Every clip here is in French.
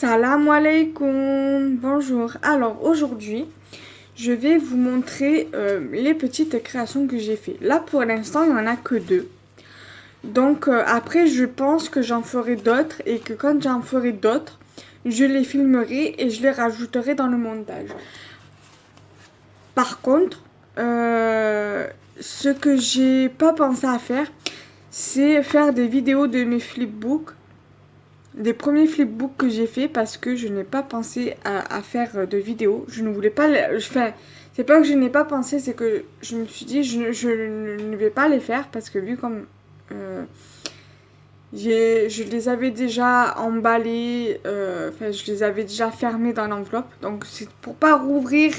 Salam alaikum, bonjour. Alors aujourd'hui, je vais vous montrer les petites créations que j'ai fait. Là pour l'instant, il n'y en a que deux. Donc après, je pense que j'en ferai d'autres et que quand j'en ferai d'autres, je les filmerai et je les rajouterai dans le montage. Par contre, ce que j'ai pas pensé à faire, c'est faire des vidéos de mes flipbooks. Des premiers flipbooks que j'ai fait parce que je n'ai pas pensé à faire de vidéos. Je ne voulais pas enfin, c'est pas que je n'ai pas pensé, c'est que je me suis dit je ne vais pas les faire parce que vu comme je les avais déjà emballés, enfin je les avais déjà fermés dans l'enveloppe. Donc c'est pour pas rouvrir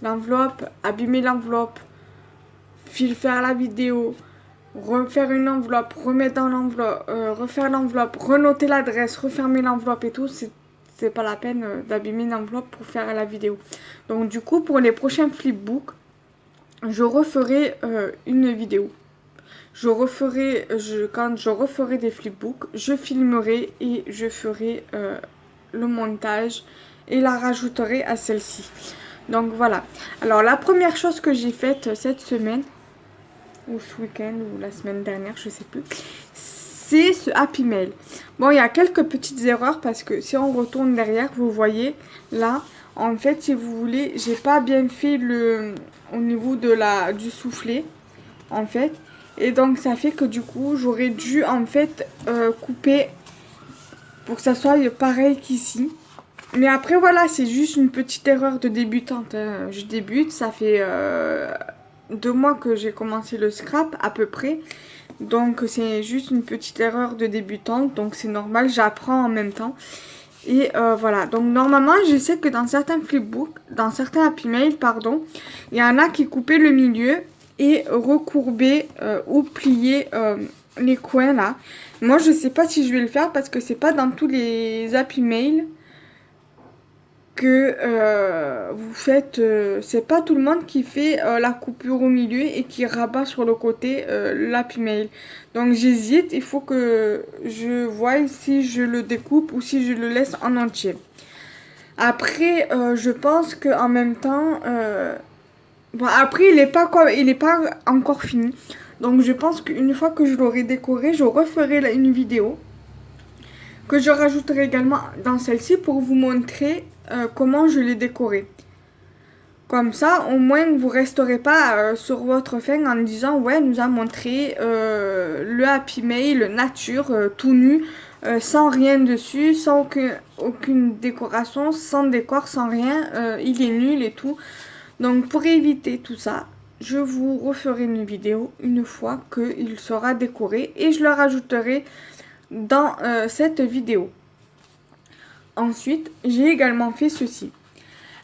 l'enveloppe, abîmer l'enveloppe, faire la vidéo, refaire une enveloppe, remettre dans l'enveloppe, refaire l'enveloppe, renoter l'adresse, refermer l'enveloppe et tout, c'est pas la peine d'abîmer l'enveloppe pour faire la vidéo. Donc du coup, pour les prochains flipbooks, je referai une vidéo. Quand je referai des flipbooks, je filmerai et je ferai le montage et la rajouterai à celle-ci. Donc voilà. Alors la première chose que j'ai faite cette semaine, ou ce week-end, ou la semaine dernière, je sais plus, c'est ce Happy Mail. Bon, il y a quelques petites erreurs parce que si on retourne derrière, vous voyez, là, en fait, si vous voulez, j'ai pas bien fait au niveau du soufflet, en fait. Et donc, ça fait que du coup, j'aurais dû, en fait, couper pour que ça soit pareil qu'ici. Mais après, voilà, c'est juste une petite erreur de débutante. Hein. Je débute, ça fait 2 mois que j'ai commencé le scrap, à peu près. Donc, c'est juste une petite erreur de débutante. Donc, c'est normal, j'apprends en même temps. Et voilà. Donc, normalement, je sais que dans certains flipbooks, dans certains Happy Mail, pardon, il y en a qui coupaient le milieu et recourbaient ou pliaient les coins, là. Moi, je sais pas si je vais le faire parce que c'est pas dans tous les Happy Mail que vous faites, c'est pas tout le monde qui fait la coupure au milieu et qui rabat sur le côté l'Happy Mail. Donc j'hésite, il faut que je voie si je le découpe ou si je le laisse en entier. Après, je pense que en même temps, bon, après il est pas encore fini. Donc je pense qu'une fois que je l'aurai décoré, je referai une vidéo que je rajouterai également dans celle-ci pour vous montrer comment je l'ai décoré. Comme ça, au moins, vous resterez pas sur votre faim en disant « Ouais, elle nous a montré le Happy Mail nature, tout nu, sans rien dessus, sans aucune décoration, sans décor, sans rien. Il est nul et tout. » Donc, pour éviter tout ça, je vous referai une vidéo une fois qu'il sera décoré et je le rajouterai dans cette vidéo. Ensuite, j'ai également fait ceci.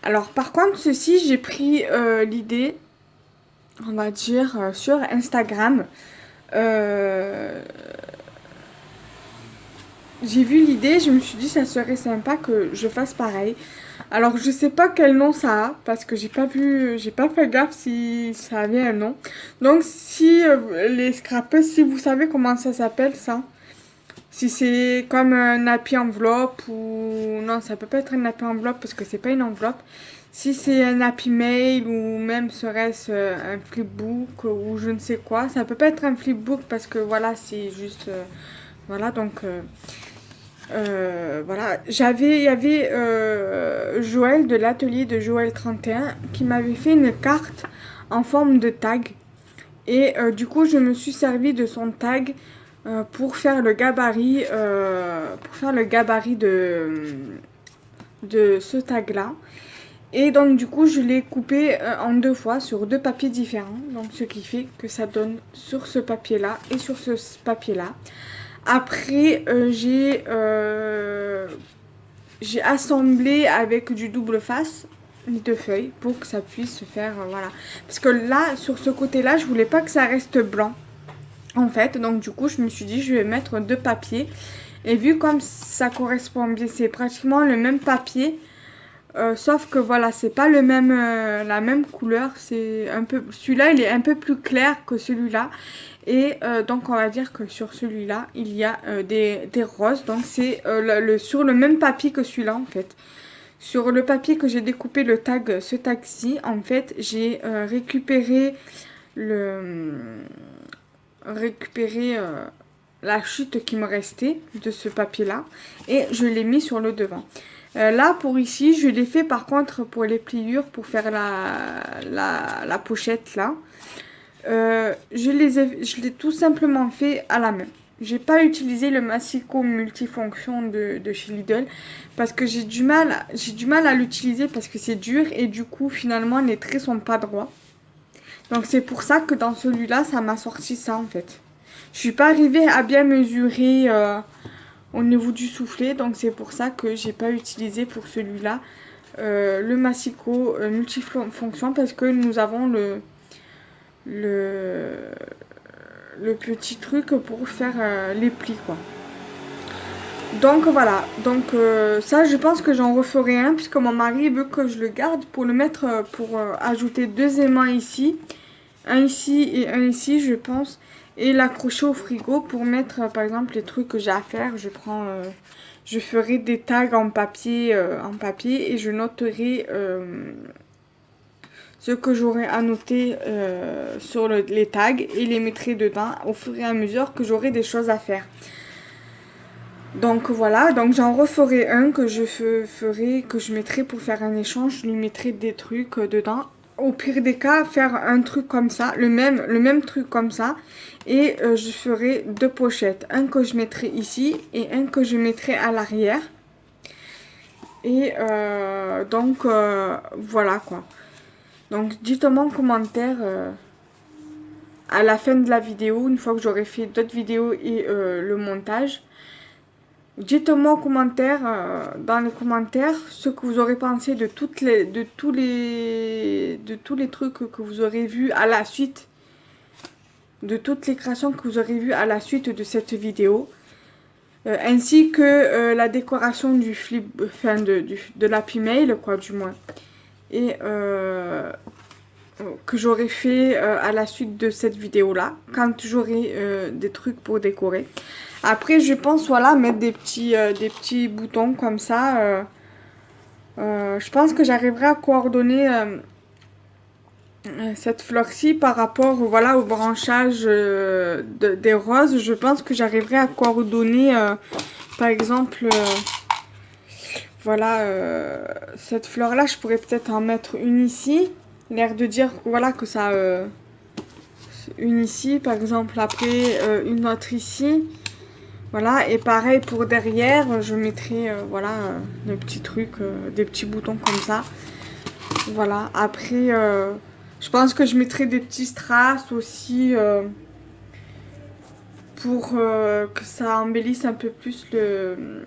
Alors, par contre, ceci, j'ai pris l'idée, on va dire, sur Instagram. J'ai vu l'idée, je me suis dit ça serait sympa que je fasse pareil. Alors, je sais pas quel nom ça a, parce que j'ai pas fait gaffe si ça avait un nom. Donc, si les scrappers, si vous savez comment ça s'appelle, ça. Si c'est comme un happy enveloppe ou... Non, ça peut pas être un happy enveloppe parce que c'est pas une enveloppe. Si c'est un happy mail ou même serait-ce un flipbook ou je ne sais quoi. Ça peut pas être un flipbook parce que voilà, c'est juste... voilà, donc... voilà. Il y avait Joël de l'atelier de Joël 31 qui m'avait fait une carte en forme de tag. Et du coup, je me suis servi de son tag pour faire le gabarit, de ce tag là. Et donc du coup je l'ai coupé en 2 fois sur 2 papiers différents, donc ce qui fait que ça donne sur ce papier là et sur ce papier là. Après j'ai assemblé avec du double face les 2 feuilles pour que ça puisse se faire voilà, parce que là sur ce côté là je voulais pas que ça reste blanc en fait, donc du coup je me suis dit je vais mettre 2 papiers et vu comme ça correspond bien, c'est pratiquement le même papier, Sauf que voilà, c'est pas le même, la même couleur. C'est un peu, celui-là, il est un peu plus clair que celui-là. Et donc, on va dire que sur celui-là, il y a des roses. Donc, c'est sur le même papier que celui-là, en fait. Sur le papier que j'ai découpé le tag, ce tag-ci, en fait, j'ai récupéré le, récupéré la chute qui me restait de ce papier-là et je l'ai mis sur le devant. Là, pour ici, je l'ai fait par contre pour les pliures, pour faire la pochette là. Je l'ai tout simplement fait à la main. J'ai pas utilisé le massicot multifonction de chez Lidl parce que j'ai du mal à l'utiliser parce que c'est dur et du coup finalement les traits sont pas droits. Donc c'est pour ça que dans celui-là ça m'a sorti ça en fait. Je suis pas arrivée à bien mesurer au niveau du soufflet, donc c'est pour ça que j'ai pas utilisé pour celui-là le massicot multifonction parce que nous avons le, le petit truc pour faire les plis quoi. Donc voilà, donc ça je pense que j'en referai un puisque mon mari veut que je le garde pour le mettre, pour ajouter deux aimants ici, un ici et un ici je pense, et l'accrocher au frigo pour mettre par exemple les trucs que j'ai à faire. Je ferai des tags en papier et je noterai ce que j'aurai à noter sur les tags et les mettrai dedans au fur et à mesure que j'aurai des choses à faire. Donc voilà, donc j'en referai un que je ferai, que je mettrai pour faire un échange, je lui mettrai des trucs dedans. Au pire des cas, faire un truc comme ça, le même truc comme ça. Et je ferai deux pochettes, un que je mettrai ici et un que je mettrai à l'arrière. Et donc voilà quoi. Donc dites-moi en commentaire à la fin de la vidéo, une fois que j'aurai fait d'autres vidéos et le montage. Dites-moi en commentaire, dans les commentaires, ce que vous aurez pensé de tous les trucs que vous aurez vus à la suite, de toutes les créations que vous aurez vues à la suite de cette vidéo, ainsi que la décoration du flip, enfin de l'Happy Mail, quoi, du moins, et que j'aurai fait à la suite de cette vidéo là, quand j'aurai des trucs pour décorer. Après je pense voilà mettre des petits boutons comme ça. Je pense que j'arriverai à coordonner cette fleur-ci par rapport voilà au branchage des roses. Je pense que j'arriverai à coordonner par exemple voilà cette fleur là, je pourrais peut-être en mettre une ici. L'air de dire voilà que ça une ici par exemple, après une autre ici, voilà, et pareil pour derrière je mettrai voilà des petits trucs, des petits boutons comme ça, voilà. Après je pense que je mettrai des petits strass aussi pour que ça embellisse un peu plus le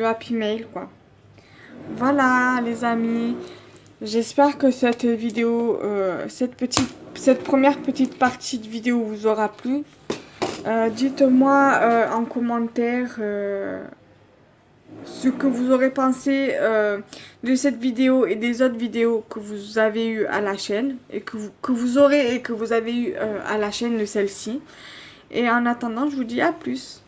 Happy Mail quoi. Voilà les amis, j'espère que cette vidéo, cette première petite partie de vidéo vous aura plu. Dites-moi en commentaire ce que vous aurez pensé de cette vidéo et des autres vidéos que vous avez eues à la chaîne et que vous aurez et que vous avez eu à la chaîne de celle-ci. Et en attendant, je vous dis à plus.